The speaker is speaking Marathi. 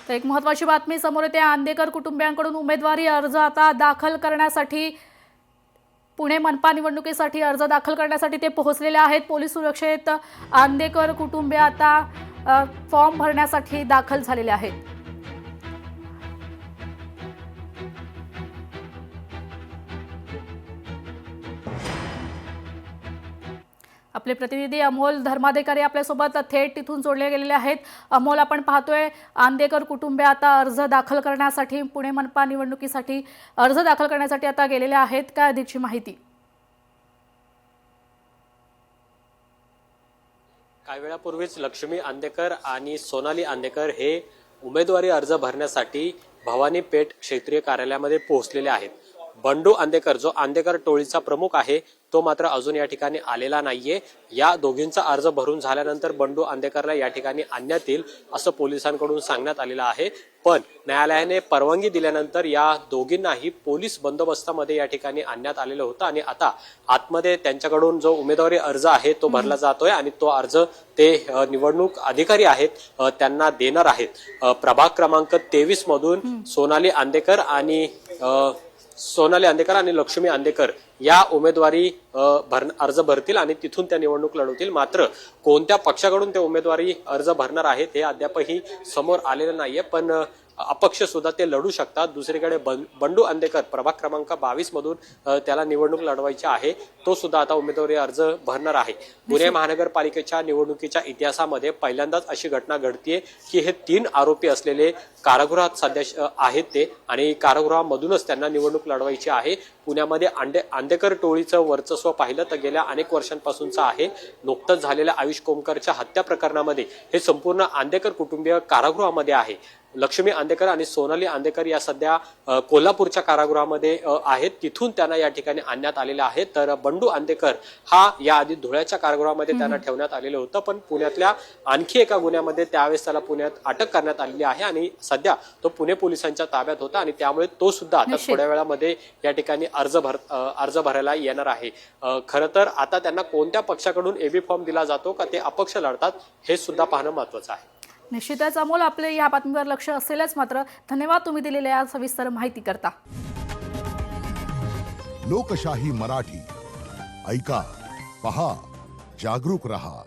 तर एक महत्त्वाची बातमी समोर येते। आंदेकर कुटुंबियांकडून उमेदवारी अर्ज आता दाखल करण्यासाठी पुणे मनपा निवडणुकीसाठी अर्ज दाखल करण्यासाठी ते पोहोचलेले आहेत। पोलीस सुरक्षेत आंदेकर कुटुंबीय आता फॉर्म भरण्यासाठी दाखल झालेले आहेत। आपले प्रतिनिधी अमोल धर्माधिकारी आपल्यासोबत थेट तिथून जोडले गेलेले आहेत। अमोल, आपण पाहतोय आंदेकर कुटुंबीय आता अर्ज दाखल करण्यासाठी पुणे मनपा निवडणुकीसाठी अर्ज दाखल करण्यासाठी आता गेलेले आहेत। काय अधिकची माहिती? काही वेळापूर्वीच लक्ष्मी आंदेकर आणि सोनाली आंदेकर हे उमेदवारी अर्ज भरण्यासाठी भवानी पेठ क्षेत्रीय कार्यालयामध्ये पोहोचलेले आहेत। बंडू आंदेकर जो आंदेकर टोळीचा प्रमुख आहे तो मात्र अजून या ठिकाणी आलेला नाहीये। या दोघींचा अर्ज भरून झाल्यानंतर बंडू आंदेकरला या ठिकाणी आणण्यात येईल असं पोलिसांकडून सांगण्यात आलेलं आहे। पण न्यायालयाने परवानगी दिल्यानंतर या दोघींनाही पोलीस बंदोबस्तामध्ये या ठिकाणी आणण्यात आलेलं होतं आणि आता आतमध्ये त्यांच्याकडून जो उमेदवारी अर्ज आहे तो भरला जातोय आणि तो अर्ज ते निवडणूक अधिकारी आहेत त्यांना देणार आहेत। प्रभाग क्रमांक 23 मधून सोनाली आंदेकर आणि लक्ष्मी आंदेकर या उमेदवारी अर्ज भरतील आणि तिथून त्या निवडणूक लढवतील। मात्र कोणत्या पक्षाकडून ते उमेदवारी अर्ज भरणार आहेत हे अद्यापही समोर आलेलं नाहीये, पण अपक्ष सुद्धा ते लढू शकतात। दुसरीकडे बंडू आंदेकर प्रभाग क्रमांक 22 मधून त्याला निवडणूक लढवायची आहे, तो सुद्धा आता उमेदवारी अर्ज भरणार आहे। पुणे महानगरपालिकेच्या निवडणुकीच्या इतिहासामध्ये पहिल्यांदाच अशी घटना घडतीये की हे 3 आरोपी असलेले कारागृहात सध्या आहेत ते आणि कारागृहामधूनच त्यांना निवडणूक लढवायची आहे। पुण्यामध्ये आंदेकर टोळीचं वर्चस्व पाहिलं तर गेल्या अनेक वर्षांपासूनचं आहे। नुकतंच झालेल्या आयुष कोमकरच्या हत्या प्रकरणामध्ये हे संपूर्ण आंदेकर कुटुंबीय कारागृहामध्ये आहे। लक्ष्मी आंदेकर आणि सोनाली आंदेकर या सध्या कोल्हापूरच्या कारागृहामध्ये आहेत, तिथून त्यांना या ठिकाणी आणण्यात आलेले आहे। तर बंडू आंदेकर हा याआधी धुळ्याच्या कारागृहामध्ये त्यांना ठेवण्यात आलेलं होतं, पण पुण्यातल्या आणखी एका गुन्ह्यामध्ये त्यावेळेस त्याला पुण्यात अटक करण्यात आलेली आहे आणि सध्या तो पुणे पोलिसांच्या ताब्यात होता आणि त्यामुळे तो सुद्धा आता थोड्या वेळामध्ये या ठिकाणी अर्ज भरायला येणार आहे। खरं तर आता त्यांना कोणत्या पक्षाकडून एबी फॉर्म दिला जातो का ते अपक्ष लढतात हे सुद्धा पाहणं महत्त्वाचं आहे। निश्चितच अमोल, आपले या बातमीवर लक्ष असेलच। मात्र धन्यवाद तुम्ही दिलेल्या सविस्तर माहिती करता। लोकशाही मराठी ऐका, पहा, जागरूक रहा।